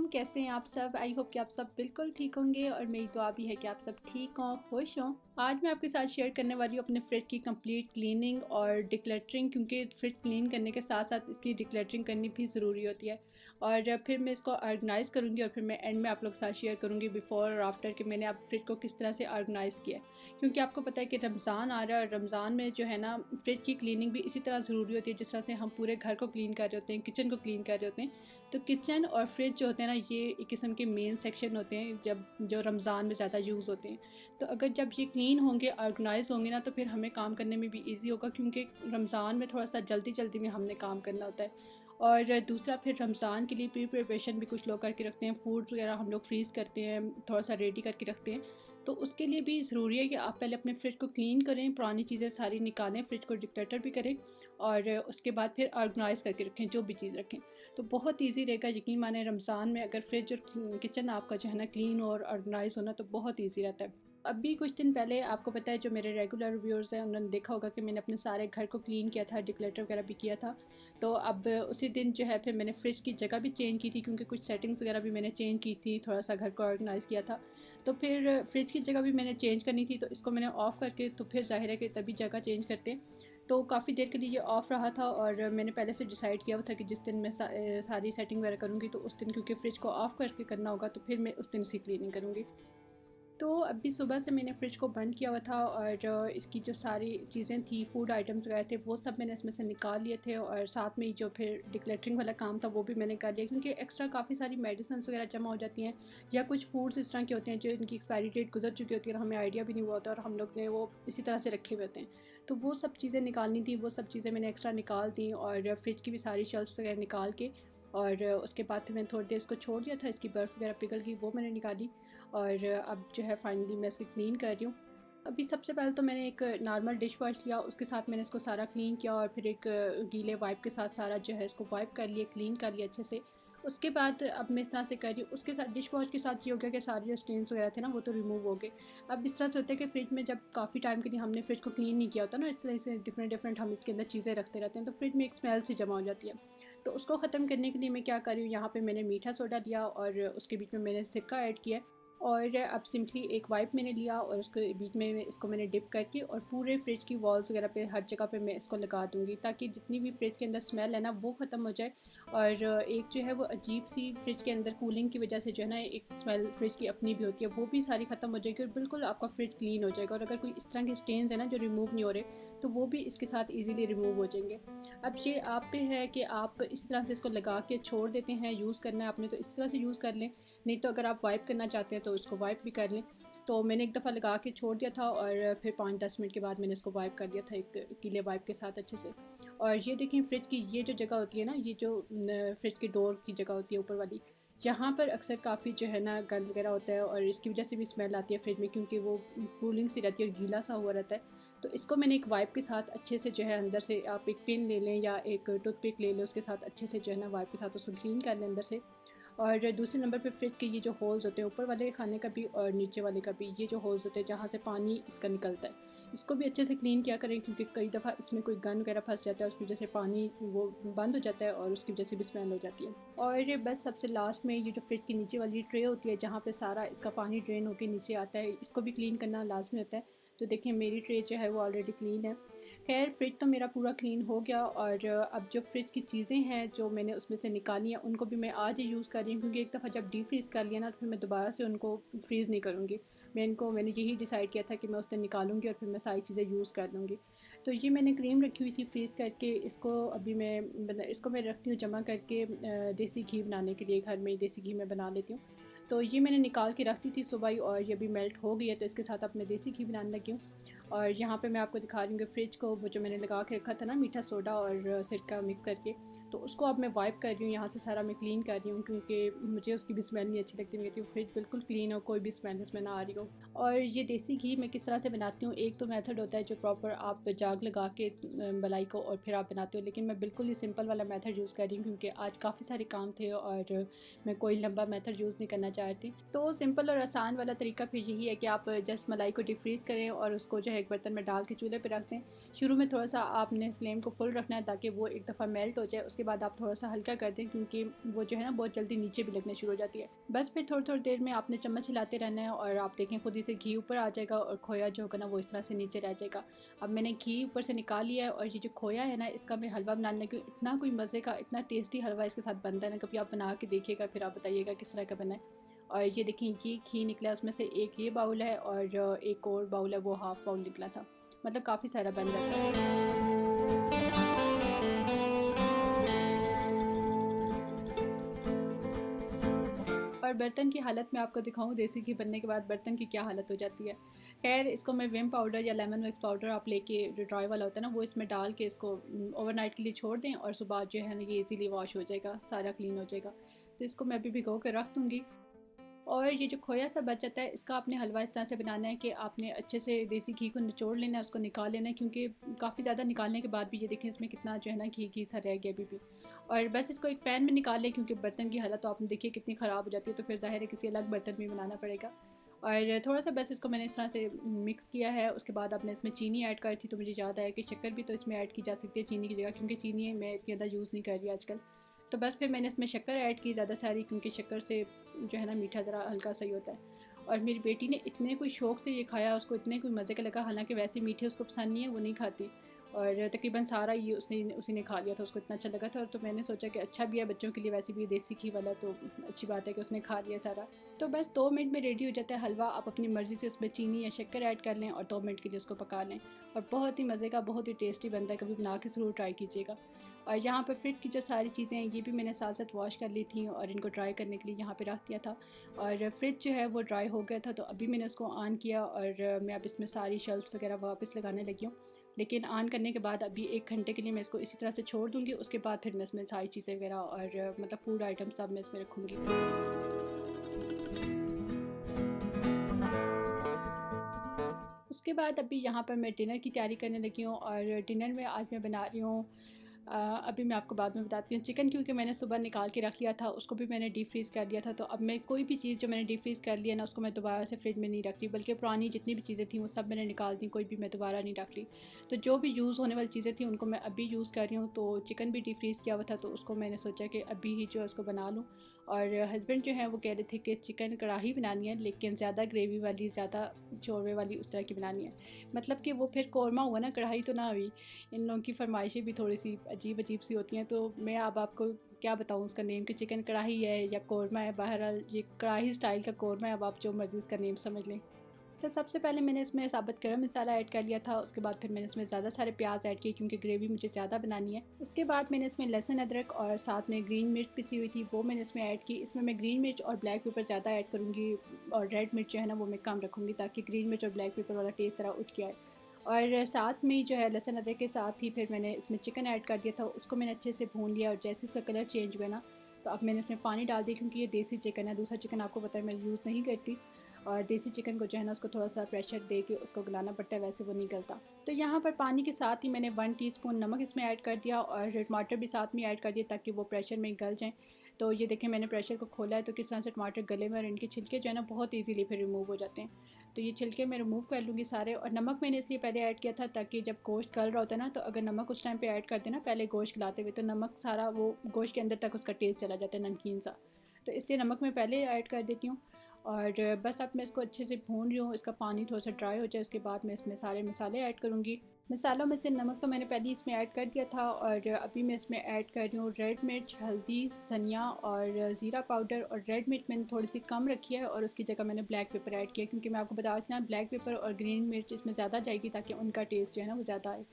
कैसे हैं आप सब। आई होप कि आप सब बिल्कुल ठीक होंगे और मेरी दुआ भी है कि आप सब ठीक हों, खुश हों। आज मैं आपके साथ शेयर करने वाली हूँ अपने फ्रिज की कंप्लीट क्लीनिंग और डिक्लटरिंग, क्योंकि फ्रिज क्लीन करने के साथ साथ इसकी डिक्लटरिंग करनी भी ज़रूरी होती है। और फिर मैं इसको ऑर्गेनाइज़ करूँगी और फिर मैं एंड में आप लोग के साथ शेयर करूँगी बिफ़ोर और आफ्टर कि मैंने आप फ्रिज को किस तरह से ऑर्गेनाइज़ किया। क्योंकि आपको पता है कि रमज़ान आ रहा है और रमज़ान में जो है ना, फ्रिज की क्लीनिंग भी इसी तरह ज़रूरी होती है जिस तरह से हम पूरे घर को क्लीन कर रहे होते हैं, किचन को क्लीन कर रहे होते हैं। तो किचन और फ्रिज जो होते हैं ना, ये एक किस्म के मेन सेक्शन होते हैं जब जो रमज़ान में ज़्यादा यूज़ होते हैं। तो अगर जब ये क्लीन होंगे, ऑर्गेनाइज़ होंगे ना, तो फिर हमें काम करने में भी इजी होगा, क्योंकि रमज़ान में थोड़ा सा जल्दी जल्दी में हमने काम करना होता है। और दूसरा, फिर रमज़ान के लिए प्रिपरेशन भी कुछ लोग करके रखते हैं, फूड वगैरह हम लोग फ्रीज़ करते हैं, थोड़ा सा रेडी करके रखते हैं। तो उसके लिए भी ज़रूरी है कि आप पहले अपने फ्रिज को क्लीन करें, पुरानी चीज़ें सारी निकालें, फ्रिज को डिक्लटर भी करें और उसके बाद फिर ऑर्गेनाइज़ करके रखें जो भी चीज़ रखें। तो बहुत ईजी रहेगा, यकीन माने रमज़ान में अगर फ्रिज और किचन आपका जो है ना क्लीन और ऑर्गेनाइज़ होना, तो बहुत ईजी रहता है। अभी कुछ दिन पहले आपको पता है, जो मेरे रेगुलर व्यूअर्स हैं उन्होंने देखा होगा कि मैंने अपने सारे घर को क्लीन किया था, डिक्लटर वगैरह भी किया था। तो अब उसी दिन जो है फिर मैंने फ्रिज की जगह भी चेंज की थी, क्योंकि कुछ सेटिंग्स वगैरह भी मैंने चेंज की थी, थोड़ा सा घर को ऑर्गेनाइज़ किया था। तो फिर फ्रिज की जगह भी मैंने चेंज करनी थी, तो इसको मैंने ऑफ़ करके, तो फिर ज़ाहिर है कि तभी जगह चेंज करते हैं। तो काफ़ी देर के लिए ये ऑफ़ रहा था और मैंने पहले से डिसाइड किया हुआ था कि जिस दिन मैं सारी सेटिंग वगैरह करूँगी, तो उस दिन क्योंकि फ्रिज को ऑफ़ करके करना होगा, तो फिर मैं उस दिन इसकी क्लीनिंग करूँगी। तो अभी सुबह से मैंने फ्रिज को बंद किया हुआ था और इसकी जो सारी चीज़ें थी, फूड आइटम्स वगैरह थे, वो सब मैंने इसमें से निकाल लिए थे और साथ में ही जो फिर डिक्लटरिंग वाला काम था वो भी मैंने कर लिया, क्योंकि एक्स्ट्रा काफ़ी सारी मेडिसिन वगैरह जमा हो जाती हैं या कुछ फूड्स इस तरह के होते हैं जो इनकी एक्सपायरी डेट गुजर चुकी होती है और हमें आइडिया भी नहीं हुआ होता और हम लोग ने वो इसी तरह से रखे हुए होते हैं। तो वो सब चीज़ें निकालनी थी, वो सब चीज़ें मैंने एक्स्ट्रा निकाल दी और फ्रिज की भी सारी शेल्फ्स वगैरह निकाल के, और उसके बाद फिर मैंने थोड़ी देर इसको छोड़ दिया था, इसकी बर्फ़ वगैरह पिघल गई, वो मैंने निकाली और अब जो है फाइनली मैं इसकी क्लीन कर रही हूँ। अभी सबसे पहले तो मैंने एक नॉर्मल डिश वॉश लिया, उसके साथ मैंने इसको सारा क्लीन किया और फिर एक गीले वाइप के साथ सारा जो है इसको वाइप कर लिया, क्लीन कर लिया अच्छे से। उसके बाद अब मैं इस तरह से कर रही हूँ, उसके साथ डिश वॉश के साथ ये हो गया कि सारे जो स्टेन्स वगैरह थे ना, वो तो रिमूव हो गए। अब इस तरह से होता है कि फ्रिज में जब काफ़ी टाइम के लिए हमने फ्रिज को क्लीन नहीं किया होता ना, इस तरह से डिफरेंट हम इसके अंदर चीज़ें रखते रहते हैं, तो फ्रिज में एक स्मेल सी जमा हो जाती है। तो उसको ख़त्म करने के लिए मैं क्या कर रही हूँ, यहाँ पे मैंने मीठा सोडा लिया और उसके बीच में मैंने सिरका ऐड किया और अब सिंपली एक वाइप मैंने लिया और उसके बीच में इसको मैंने डिप करके और पूरे फ्रिज की वॉल्स वगैरह पे हर जगह पे मैं इसको लगा दूँगी, ताकि जितनी भी फ्रिज के अंदर स्मेल है ना, वो ख़त्म हो जाए। और एक जो है वो अजीब सी फ्रिज के अंदर कूलिंग की वजह से जो है ना, एक स्मेल फ्रिज की अपनी भी होती है, वो भी सारी ख़त्म हो जाएगी और बिल्कुल आपका फ्रिज क्लीन हो जाएगा। और अगर कोई इस तरह के स्टेन्स है ना जो रिमूव नहीं हो रहे, तो वो भी इसके साथ ईज़िली रिमूव हो जाएंगे। अब ये आप पे है कि आप इस तरह से इसको लगा के छोड़ देते हैं, यूज़ करना है आपने तो इस तरह से यूज़ कर लें, नहीं तो अगर आप वाइप करना चाहते हैं तो इसको वाइप भी कर लें। तो मैंने एक दफ़ा लगा के छोड़ दिया था और फिर 5-10 मिनट के बाद मैंने इसको वाइप कर दिया था एक गीले वाइप के साथ अच्छे से। और ये देखें, फ्रिज की ये जो जगह होती है ना, ये जो फ्रिज की डोर की जगह होती है ऊपर वाली, यहाँ पर अक्सर काफ़ी जो है ना गंद वगैरह होता है और इसकी वजह से भी स्मेल आती है फ्रिज में, क्योंकि वो कूलिंग सी रहती है और गीला सा हुआ रहता है। तो इसको मैंने एक वाइप के साथ अच्छे से जो है, अंदर से आप एक पिन ले लें या एक टूथपिक ले लें, उसके साथ अच्छे से जो है ना वाइप के साथ उसको क्लीन कर लें अंदर से। और दूसरे नंबर पे फ्रिज के ये जो होल्स होते हैं, ऊपर वाले खाने का भी और नीचे वाले का भी, ये जो होल्स होते हैं जहाँ से पानी इसका निकलता है, इसको भी अच्छे से क्लीन किया करें, क्योंकि कई दफ़ा इसमें कोई गन वगैरह फंस जाता है, उसकी वजह से पानी वो बंद हो जाता है और उसकी वजह से भी स्मेल हो जाती है। और बस सबसे लास्ट में ये जो फ्रिज की नीचे वाली ट्रे होती है, जहाँ पे सारा इसका पानी ड्रेन होकर नीचे आता है, इसको भी क्लीन करना लाजमी होता है। तो देखिए, मेरी ट्रे जो है वो ऑलरेडी क्लीन है। खैर, फ्रिज तो मेरा पूरा क्लीन हो गया और अब जो फ्रिज की चीज़ें हैं जो मैंने उसमें से निकाली हैं, उनको भी मैं आज ही यूज़ कर रही हूँ, क्योंकि एक दफ़ा जब डीप फ्रीज़ कर लिया ना, तो फिर मैं दोबारा से उनको फ्रीज़ नहीं करूँगी। मैंने यही डिसाइड किया था कि मैं उस दिन निकालूंगी और फिर मैं सारी चीज़ें यूज़ कर लूँगी। तो ये मैंने क्रीम रखी हुई थी फ्रीज़ करके, इसको अभी इसको मैं रखती हूँ जमा करके देसी घी बनाने के लिए। घर में ही देसी घी मैं बना लेती हूँ। तो ये मैंने निकाल के रख दी थी सुबह ही और ये अभी मेल्ट हो गई है, तो इसके साथ अब मैं देसी घी बनाने लगी हूँ। और यहाँ पे मैं आपको दिखा रही हूँ कि फ्रिज को वो जो मैंने लगा के रखा था ना, मीठा सोडा और सिरका मिक्स करके, तो उसको अब मैं वाइप कर रही हूँ, यहाँ से सारा मैं क्लीन कर रही हूँ, क्योंकि मुझे उसकी भी स्मेल नहीं अच्छी लगती। मैं कहती हूँ फ्रिज बिल्कुल क्लीन हो, कोई भी स्मेल इसमें ना आ रही हो। और ये देसी घी मैं किस तरह से बनाती हूँ, एक तो मेथड होता है जो प्रॉपर आप जाग लगा के मलाई को और फिर आप बनाते हो, लेकिन मैं बिल्कुल ही सिंपल वाला मेथड यूज़ कर रही हूँ, क्योंकि आज काफ़ी सारे काम थे और मैं कोई लंबा मेथड यूज़ नहीं करना चाहती। तो सिंपल और आसान वाला तरीका फिर यही है कि आप जस्ट मलाई को डिफ्रीज़ करें और उसको जो है है एक बर्तन में डाल के चूल्हे पे रख दें। शुरू में थोड़ा सा आपने फ्लेम को फुल रखना है ताकि वो एक दफ़ा मेल्ट हो जाए, उसके बाद आप थोड़ा सा हल्का कर दें क्योंकि वो जो है ना बहुत जल्दी नीचे भी लगने शुरू हो जाती है। बस फिर थोड़ी थोड़ी देर में आपने चम्मच हिलाते रहना है और आप देखें खुद ही से घी ऊपर आ जाएगा और खोया जो होगा ना वो इस तरह से नीचे रह जाएगा। अब मैंने घी ऊपर से निकाल लिया है और ये जो खोया है ना इसका मैं हलवा बनाने लगी हूँ। इतना कोई मज़े का, इतना टेस्टी हलवा इसके साथ बनता है ना, कभी आप बना के देखिएगा फिर आप बताइएगा किस तरह का बना है। और ये देखें ये घी निकला, उसमें से एक ये बाउल है और एक और बाउल है वो हाफ़ बाउल निकला था, मतलब काफ़ी सारा बन जाता है। और बर्तन की हालत मैं आपको दिखाऊं देसी घी बनने के बाद बर्तन की क्या हालत हो जाती है। खैर इसको मैं विम पाउडर या लेमन मिल्क पाउडर आप लेके जो ड्राई वाला होता है ना वो इसमें डाल के इसको ओवरनाइट के लिए छोड़ दें और सुबह जो है ना ये इजीली वॉश हो जाएगा, सारा क्लीन हो जाएगा। तो इसको मैं अभी भिगो कर रख दूँगी। और ये जो खोया सा बच जाता है इसका आपने हलवा इस तरह से बनाना है कि आपने अच्छे से देसी घी को निचोड़ लेना है, उसको निकाल लेना है क्योंकि काफ़ी ज़्यादा निकालने के बाद भी ये देखें इसमें कितना जो है ना घी सा रह गया अभी भी। और बस इसको एक पैन में निकाल लें क्योंकि बर्तन की हालत तो आपने देखिए कितनी ख़राब हो जाती है, तो फिर ज़ाहिर है किसी अलग बर्तन में बनाना पड़ेगा। और थोड़ा सा बस इसको मैंने इस तरह से मिक्स किया है। उसके बाद आपने इसमें चीनी ऐड करी थी तो मुझे याद आया कि शक्कर भी तो इसमें ऐड की जा सकती है चीनी की जगह, क्योंकि चीनी मैं इतनी ज़्यादा यूज़ नहीं कर रही आजकल। तो बस फिर मैंने इसमें शक्कर ऐड की ज़्यादा सारी, क्योंकि शक्कर से जो है ना मीठा ज़रा हल्का सही होता है। और मेरी बेटी ने इतने कोई शौक़ से ये खाया, उसको इतने कोई मज़े का लगा, हालांकि वैसे मीठे उसको पसंद नहीं है, वो नहीं खाती। और तकरीबन सारा ये उसी ने खा लिया था, उसको इतना अच्छा लगा था। और तो मैंने सोचा कि अच्छा भी है बच्चों के लिए, वैसे भी देसी घी वाला तो अच्छी बात है कि उसने खा लिया सारा। तो बस 2 मिनट में रेडी हो जाता है हलवा। आप अपनी मर्ज़ी से उसमें चीनी या शक्कर ऐड कर लें और 2 मिनट के लिए उसको पका लें और बहुत ही मज़े का, बहुत ही टेस्टी बनता है। कभी बना के ज़रूर ट्राई कीजिएगा। और यहाँ पर फ्रिज की जो सारी चीज़ें हैं ये भी मैंने साथ साथ वॉश कर ली थी और इनको ड्राई करने के लिए यहाँ पे रख दिया था। और फ्रिज जो है वो ड्राई हो गया था तो अभी मैंने उसको ऑन किया और मैं अब इसमें सारी शेल्फ्स वगैरह वापस लगाने लगी हूँ। लेकिन ऑन करने के बाद अभी 1 घंटे के लिए मैं इसको इसी तरह से छोड़ दूँगी। उसके बाद फिर मैं इसमें सारी चीज़ें वगैरह और मतलब फूड आइटम सब मैं इसमें रखूँगी। उसके बाद अभी यहाँ पर मैं डिनर की तैयारी करने लगी हूँ और डिनर में आज मैं बना रही हूँ अभी मैं आपको बाद में बताती हूँ चिकन, क्योंकि मैंने सुबह निकाल के रख लिया था, उसको भी मैंने डीप फ्रीज़ कर दिया था। तो अब मैं कोई भी चीज़ जो मैंने डीप फ्रीज़ कर लिया ना उसको मैं दोबारा से फ्रिज में नहीं रख रही, बल्कि पुरानी जितनी भी चीज़ें थी वो सब मैंने निकाल दी, कोई भी मैं दोबारा नहीं रख रही। तो जो भी यूज़ होने वाली चीज़ें थी उनको मैं अभी यूज़ कर रही हूँ। तो चिकन भी डीप फ्रीज़ किया हुआ था तो उसको मैंने सोचा कि अभी ही जो है उसको बना लूँ। और हस्बैंड जो है वो कह रहे थे कि चिकन कढ़ाई बनानी है, लेकिन ज़्यादा ग्रेवी वाली, ज़्यादा चोरवे वाली उस तरह की बनानी है, मतलब कि वो फिर कौरमा हुआ ना, कढ़ाई तो ना हुई। इन लोगों की फरमाइशें भी थोड़ी सी अजीब अजीब सी होती हैं, तो मैं अब आपको क्या बताऊँ उसका नेम कि चिकन कढ़ाई है या कौरमा है। बहरहाल ये कढ़ाई स्टाइल का कौरमा है, अब आप जो मर्ज़ी इसका नेम समझ लें। तो सबसे पहले मैंने इसमें साबुत गरम मसाला ऐड कर लिया था। उसके बाद फिर मैंने इसमें ज़्यादा सारे प्याज ऐड किए क्योंकि ग्रेवी मुझे ज़्यादा बनानी है। उसके बाद मैंने इसमें लहसुन अदरक और साथ में ग्रीन मिर्च पिसी हुई थी वो मैंने इसमें ऐड की। इसमें मैं ग्रीन मिर्च और ब्लैक पेपर ज़्यादा ऐड करूँगी और रेड मिर्च जो है ना वो मैं कम रखूँगी ताकि ग्रीन मिर्च और ब्लैक पेपर वाला टेस्ट ज़रा उठ के आए। और साथ में जो है लहसुन अदरक के साथ ही फिर मैंने इसमें चिकन ऐड कर दिया था, उसको मैंने अच्छे से भून लिया। और जैसे उसका कलर चेंज हुआ ना तो अब मैंने इसमें पानी डाल दिया, क्योंकि ये देसी चिकन है, दूसरा चिकन आपको पता है मैं यूज़ नहीं करती। और देसी चिकन को जो है ना उसको थोड़ा सा प्रेशर दे के उसको गलाना पड़ता है, वैसे वो नहीं गलता। तो यहाँ पर पानी के साथ ही मैंने 1 टीस्पून नमक इसमें ऐड कर दिया और टमाटर भी साथ में ऐड कर दिया ताकि वो प्रेशर में गल जाएँ। तो ये देखें मैंने प्रेशर को खोला है तो किस तरह से टमाटर गले में और इनके छिलके जो है ना बहुत ईजीली फिर रिमूव हो जाते हैं। तो ये छिलके मैं रिमूव कर लूँगी सारे। और नमक मैंने इसलिए पहले ऐड किया था ताकि जब गोश्त गल रहा होता है ना तो अगर नमक उस टाइम पे ऐड कर देना पहले गोश्त गलाते हुए तो नमक सारा वो गोश्त के अंदर तक उसका टेस्ट चला जाता है नमकीन सा, तो इसलिए नमक मैं पहले ऐड कर देती हूँ। और बस अब मैं इसको अच्छे से भून रही हूँ, इसका पानी थोड़ा सा ड्राई हो जाए उसके बाद मैं इसमें सारे मसाले ऐड करूँगी। मसालों में से नमक तो मैंने पहले इसमें ऐड कर दिया था और अभी मैं इसमें ऐड कर रही हूँ रेड मिर्च, हल्दी, धनिया और ज़ीरा पाउडर। और रेड मिर्च मैंने थोड़ी सी कम रखी है और उसकी जगह मैंने ब्लैक पेपर ऐड किया, क्योंकि मैं आपको बता रही थी ना ब्लैक पेपर और ग्रीन मिर्च इसमें ज़्यादा जाएगी ताकि उनका टेस्ट जो है ना वो ज़्यादा आए।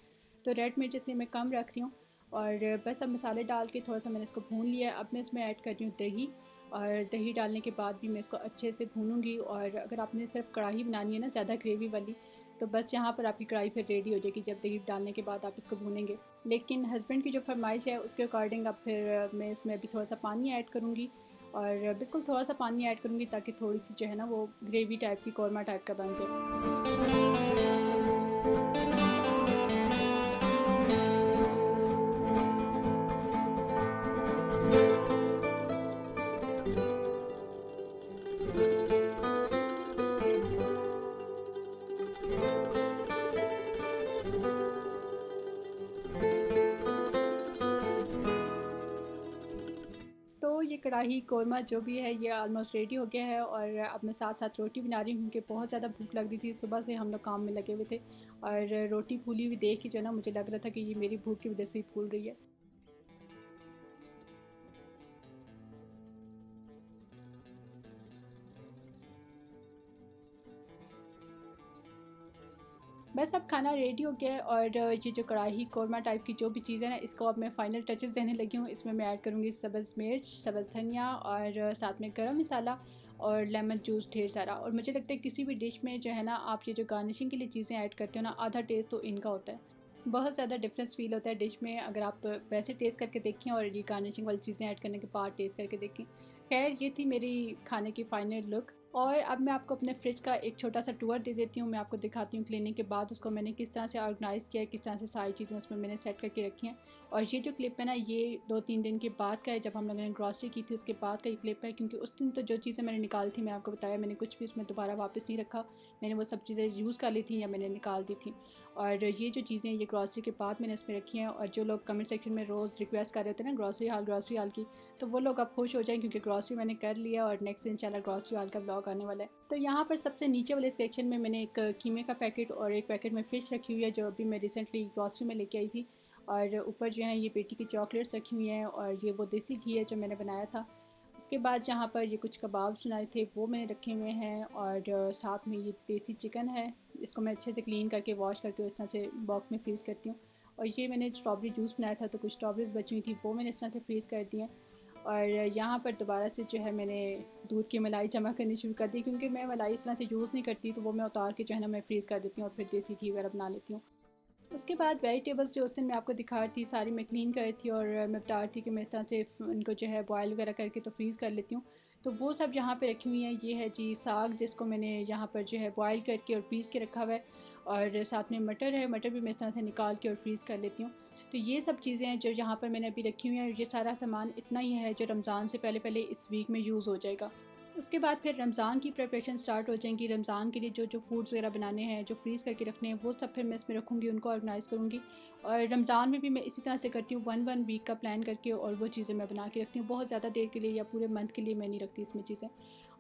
तो रेड मिर्च इसलिए मैं कम रख रही हूँ। और बस अब मसाले डाल के थोड़ा सा मैंने इसको भून लिया है। अब मैं इसमें ऐड कर रही हूँ दही, और दही डालने के बाद भी मैं इसको अच्छे से भूनूंगी। और अगर आपने सिर्फ कढ़ाई बनानी है ना ज़्यादा ग्रेवी वाली तो बस यहाँ पर आपकी कढ़ाई फिर रेडी हो जाएगी जब दही डालने के बाद आप इसको भूनेंगे। लेकिन हस्बैंड की जो फरमाइश है उसके अकॉर्डिंग अब फिर मैं इसमें अभी थोड़ा सा पानी ऐड करूँगी और बिल्कुल थोड़ा सा पानी ऐड करूँगी ताकि थोड़ी सी जो है ना वो ग्रेवी टाइप की, कौरमा टाइप का बन जाए। ये कढ़ाई कोरमा जो भी है ये ऑलमोस्ट रेडी हो गया है और अब मैं साथ साथ रोटी बना रही हूँ क्योंकि बहुत ज़्यादा भूख लग रही थी। सुबह से हम लोग काम में लगे हुए थे और रोटी फूली हुई देख के जो है ना मुझे लग रहा था कि ये मेरी भूख की वजह से ही फूल रही है। बस अब खाना रेडी हो गया है और ये जो कढ़ाई कोरमा टाइप की जो भी चीज़ है ना इसको अब मैं फ़ाइनल टचेस देने लगी हूँ। इसमें मैं ऐड करूँगी सब्ज़ मिर्च, सब्ज़ धनिया और साथ में गरम मसाला और लेमन जूस ढेर सारा। और मुझे लगता है किसी भी डिश में जो है ना आप ये जो गार्निशिंग के लिए चीज़ें ऐड करते हो ना आधा टेस्ट तो इनका होता है। बहुत ज़्यादा डिफरेंस फ़ील होता है डिश में अगर आप वैसे टेस्ट करके देखें और ये गार्निशिंग वाली चीज़ें ऐड करने के बाद टेस्ट करके देखें। खैर ये थी मेरी खाने की फ़ाइनल लुक। और अब मैं आपको अपने फ्रिज का एक छोटा सा टूर दे देती हूँ। मैं आपको दिखाती हूँ क्लीनिंग के बाद उसको मैंने किस तरह से ऑर्गेनाइज़ किया है, किस तरह से सारी चीज़ें उसमें मैंने सेट करके रखी हैं। और ये जो क्लिप है ना ये 2-3 दिन के बाद का है, जब हम लोगों ने ग्रॉसरी की थी उसके बाद का ये क्लिप है। क्योंकि उस दिन तो जो चीज़ें मैंने निकाली थी मैं आपको बताया मैंने कुछ भी इसमें दोबारा वापस नहीं रखा। मैंने वो सब चीज़ें यूज़ कर ली थी या मैंने निकाल दी थी। और ये जो चीज़ें ये ग्रॉसरी के बाद मैंने इसमें रखी हैं। और जो लोग कमेंट सेक्शन में रोज़ रिक्वेस्ट कर रहे थे ना ग्रॉसरी हाल की, तो वो लोग अब खुश हो जाएं क्योंकि ग्रॉसरी मैंने कर लिया और नेक्स्ट इंशाल्लाह ग्रॉसरी हाल का ब्लॉग आने वाला है। तो यहाँ पर सबसे नीचे वाले सेक्शन में मैंने एक कीमे का पैकेट और एक पैकेट में फ़िश रखी हुई है जो अभी मैं रिसेंटली ग्रॉसरी में लेके आई थी। और ऊपर जो है ये बेटी की चॉकलेट्स रखी हुई हैं और ये वो देसी घी है जो मैंने बनाया था। उसके बाद जहाँ पर ये कुछ कबाब्स बनाए थे वो मैंने रखे हुए हैं। और साथ में ये देसी चिकन है, इसको मैं अच्छे से क्लीन करके वॉश करके इस तरह से बॉक्स में फ्रीज़ करती हूँ। और ये मैंने स्ट्रॉबेरी जूस बनाया था तो कुछ स्ट्रॉबेरीज बची हुई थी वो मैंने इस तरह से फ्रीज़ कर दी हैं। और यहाँ पर दोबारा से जो है मैंने दूध की मलाई जमा करनी शुरू कर दी क्योंकि मैं मलाई इस तरह से यूज़ नहीं करती, तो वो मैं उतार के जो है ना मैं फ्रीज़ कर देती हूँ और फिर देसी घी वगैरह बना लेती हूँ। उसके बाद वेजिटेबल्स जो उस दिन मैं आपको दिखा रही थी सारी मैं क्लीन कर रही थी और मैं बता रही थी कि मैं इस तरह से उनको जो है बॉयल वगैरह करके तो फ्रीज़ कर लेती हूँ। तो वो सब यहाँ पे रखी हुई हैं। ये है जी साग जिसको मैंने यहाँ पर जो है बॉयल करके और पीस के रखा हुआ है। और साथ में मटर है, मटर भी मैं इस तरह से निकाल के और फ्रीज़ कर लेती हूँ। तो ये सब चीज़ें हैं जो यहाँ पर मैंने अभी रखी हुई हैं। ये सारा सामान इतना ही है जो रमज़ान से पहले पहले इस वीक में यूज़ हो जाएगा। उसके बाद फिर रमज़ान की प्रिपरेशन स्टार्ट हो जाएंगी। रमज़ान के लिए जो जो फूड्स वगैरह बनाने हैं, जो फ्रीज़ करके रखने हैं, वो सब फिर मैं इसमें रखूँगी, उनको ऑर्गेनाइज़ करूँगी। और रमज़ान में भी मैं इसी तरह से करती हूँ, 1 वीक का प्लान करके और वो चीज़ें मैं बना के रखती हूँ। बहुत ज़्यादा देर के लिए या पूरे मंथ के लिए मैं नहीं रखती इसमें चीज़ें।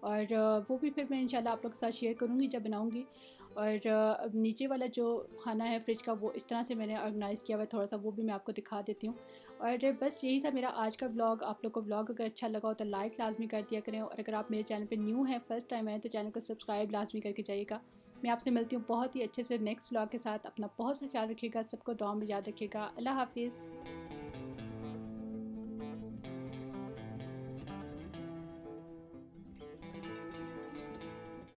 और वो भी फिर मैं इंशाल्लाह आप लोग के साथ शेयर करूँगी जब बनाऊँगी। और अब नीचे वाला जो खाना है फ्रिज का वो इस तरह से मैंने ऑर्गेनाइज़ किया हुआ है थोड़ा सा, वो भी मैं आपको दिखा देती हूँ। और बस यही था मेरा आज का व्लॉग। आप लोग को व्लॉग अगर अच्छा लगा हो तो लाइक लाजमी कर दिया करें। और अगर आप मेरे चैनल पे न्यू हैं, फर्स्ट टाइम आए, तो चैनल को सब्सक्राइब लाजमी करके जाइएगा। मैं आपसे मिलती हूँ बहुत ही अच्छे से नेक्स्ट व्लॉग के साथ। अपना बहुत सा ख्याल रखिएगा, सबको दुआ में याद रखिएगा। अल्लाह हाफिज़।